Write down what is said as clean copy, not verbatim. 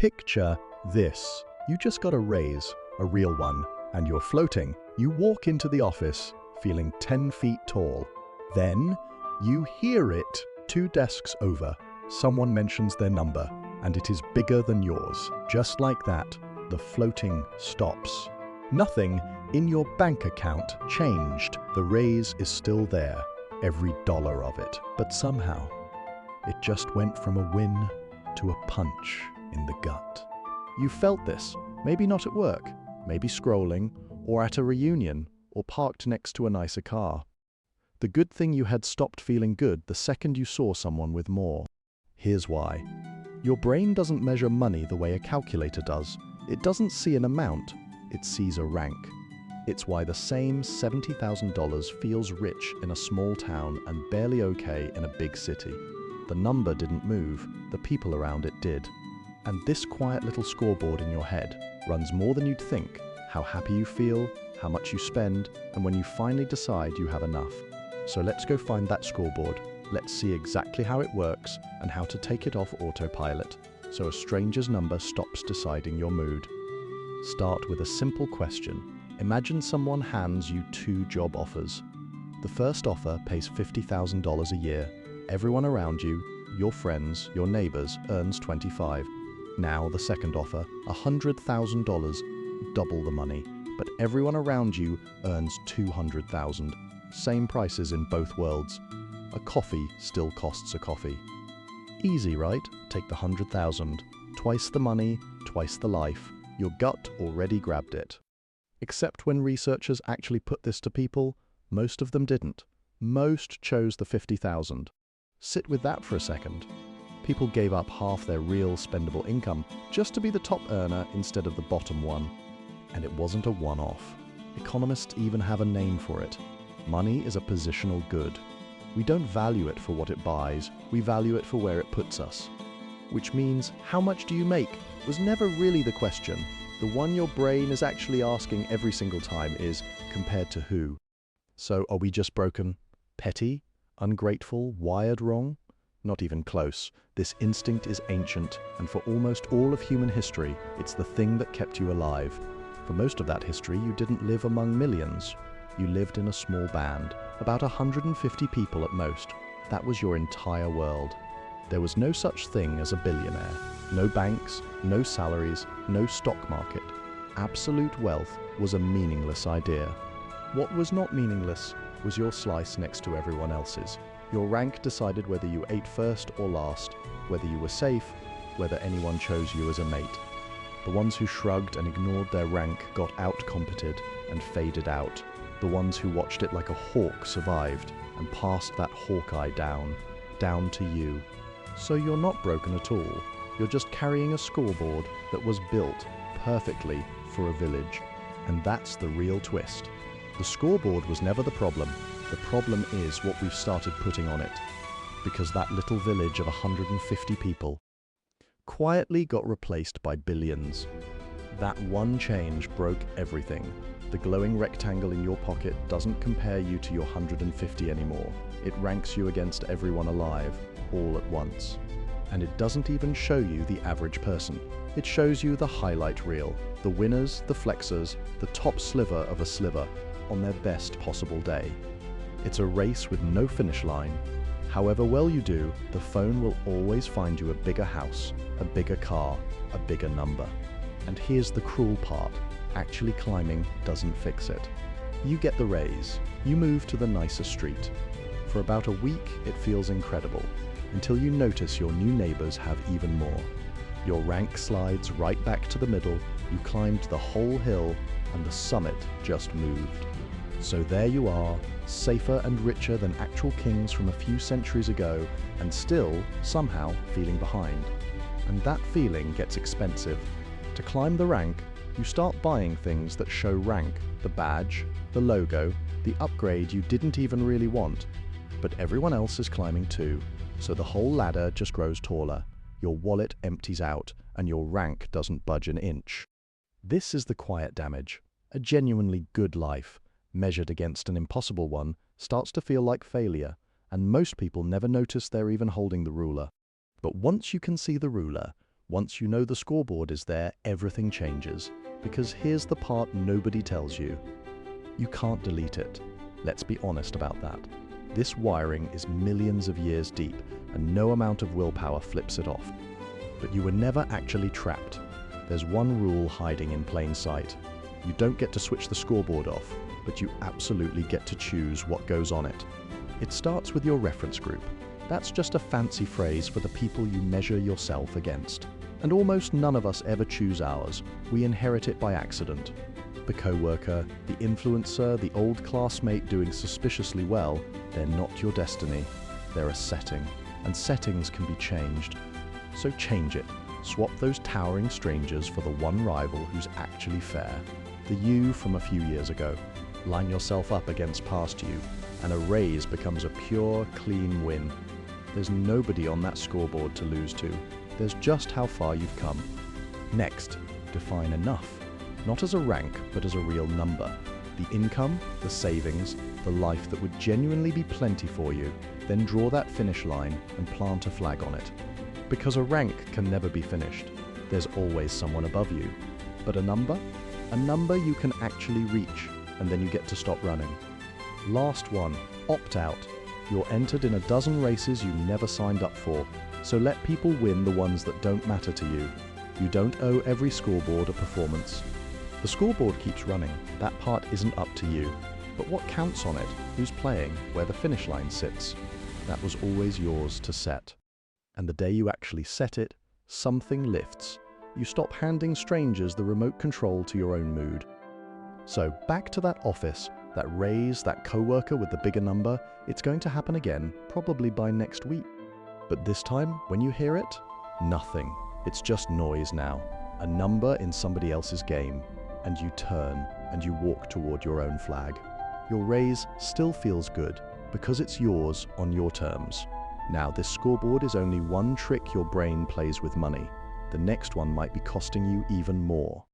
Picture this. You just got a raise, a real one, and you're floating. You walk into the office feeling 10 feet tall. Then you hear it 2 desks over. Someone mentions their number, and it is bigger than yours. Just like that, the floating stops. Nothing in your bank account changed. The raise is still there, every dollar of it. But somehow, it just went from a win to a punch in the gut. You felt this, maybe not at work, maybe scrolling, or at a reunion, or parked next to a nicer car. The good thing you had stopped feeling good the second you saw someone with more. Here's why. Your brain doesn't measure money the way a calculator does. It doesn't see an amount, it sees a rank. It's why the same $70,000 feels rich in a small town and barely okay in a big city. The number didn't move, the people around it did. And this quiet little scoreboard in your head runs more than you'd think. How happy you feel, how much you spend, and when you finally decide you have enough. So let's go find that scoreboard. Let's see exactly how it works and how to take it off autopilot, so a stranger's number stops deciding your mood. Start with a simple question. Imagine someone hands you 2 job offers. The first offer pays $50,000 a year. Everyone around you, your friends, your neighbors, earns $25,000. Now the second offer, $100,000, double the money, but everyone around you earns $200,000. Same prices in both worlds. A coffee still costs a coffee. Easy, right? Take the $100,000. Twice the money, twice the life. Your gut already grabbed it. Except when researchers actually put this to people, most of them didn't. Most chose the $50,000. Sit with that for a second. People gave up half their real spendable income just to be the top earner instead of the bottom one. And it wasn't a one-off. Economists even have a name for it. Money is a positional good. We don't value it for what it buys, we value it for where it puts us. Which means, how much do you make was never really the question. The one your brain is actually asking every single time is, compared to who? So are we just broken? Petty? Ungrateful? Wired wrong? Not even close. This instinct is ancient, and for almost all of human history, it's the thing that kept you alive. For most of that history, you didn't live among millions. You lived in a small band, about 150 people at most. That was your entire world. There was no such thing as a billionaire. No banks, no salaries, no stock market. Absolute wealth was a meaningless idea. What was not meaningless was your slice next to everyone else's. Your rank decided whether you ate first or last, whether you were safe, whether anyone chose you as a mate. The ones who shrugged and ignored their rank got out-competed and faded out. The ones who watched it like a hawk survived and passed that hawkeye down to you. So you're not broken at all. You're just carrying a scoreboard that was built perfectly for a village. And that's the real twist. The scoreboard was never the problem. The problem is what we've started putting on it. Because that little village of 150 people quietly got replaced by billions. That one change broke everything. The glowing rectangle in your pocket doesn't compare you to your 150 anymore. It ranks you against everyone alive, all at once. And it doesn't even show you the average person. It shows you the highlight reel, the winners, the flexers, the top sliver of a sliver on their best possible day. It's a race with no finish line. However well you do, the phone will always find you a bigger house, a bigger car, a bigger number. And here's the cruel part. Actually climbing doesn't fix it. You get the raise. You move to the nicer street. For about a week, it feels incredible, until you notice your new neighbors have even more. Your rank slides right back to the middle, you climbed the whole hill, and the summit just moved. So there you are, safer and richer than actual kings from a few centuries ago, and still, somehow, feeling behind. And that feeling gets expensive. To climb the rank, you start buying things that show rank, the badge, the logo, the upgrade you didn't even really want. But everyone else is climbing too, so the whole ladder just grows taller. Your wallet empties out, and your rank doesn't budge an inch. This is the quiet damage. A genuinely good life, measured against an impossible one, starts to feel like failure, and most people never notice they're even holding the ruler. But once you can see the ruler, Once you know the scoreboard is there, everything changes. Because here's the part nobody tells you. You can't delete it. Let's be honest about that. This wiring is millions of years deep, and no amount of willpower flips it off. But you were never actually trapped. There's one rule hiding in plain sight. You don't get to switch the scoreboard off, but you absolutely get to choose what goes on it. It starts with your reference group. That's just a fancy phrase for the people you measure yourself against. And almost none of us ever choose ours. We inherit it by accident. The coworker, the influencer, the old classmate doing suspiciously well, they're not your destiny. They're a setting, and settings can be changed. So change it. Swap those towering strangers for the one rival who's actually fair. The you from a few years ago. Line yourself up against past you, and a raise becomes a pure, clean win. There's nobody on that scoreboard to lose to. There's just how far you've come. Next, define enough. Not as a rank, but as a real number. The income, the savings, the life that would genuinely be plenty for you. Then draw that finish line and plant a flag on it. Because a rank can never be finished. There's always someone above you. But a number? A number you can actually reach, and then you get to stop running. Last one, opt out. You're entered in a dozen races you never signed up for, so let people win the ones that don't matter to you. You don't owe every scoreboard a performance. The scoreboard keeps running, that part isn't up to you. But what counts on it, who's playing, where the finish line sits, that was always yours to set. And the day you actually set it, something lifts. You stop handing strangers the remote control to your own mood. So back to that office, that raise, that coworker with the bigger number, it's going to happen again, probably by next week. But this time, when you hear it, nothing. It's just noise now, a number in somebody else's game. And you turn, and you walk toward your own flag. Your raise still feels good, because it's yours on your terms. Now, this scoreboard is only one trick your brain plays with money. The next one might be costing you even more.